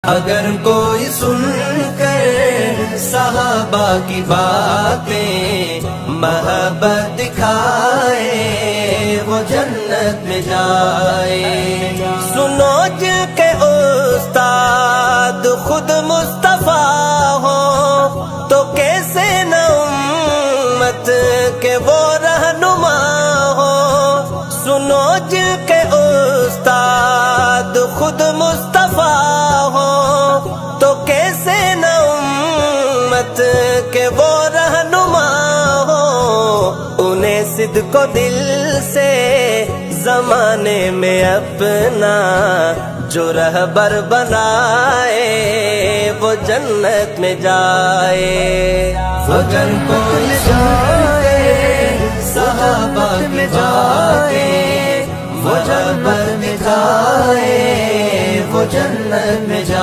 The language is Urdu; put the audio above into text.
اگر کوئی سن کر صحابہ کی باتیں محبت دکھائے وہ جنت میں جائے۔ سنو جن کے استاد خود مصطفیٰ ہو تو کیسے نہ امت کے وہ رہنما ہو۔ سنو جن کے استاد خود مصطفیٰ ہو تو کیسے نہ امت کے وہ رہنما ہو۔ انہیں صدق و دل سے زمانے میں اپنا جو رہبر بنائے وہ جنت میں جائے۔ اگر کوئی جائے صحابہ کی باتیں وہ رہبر میں جائے وہ جنت میں جائے۔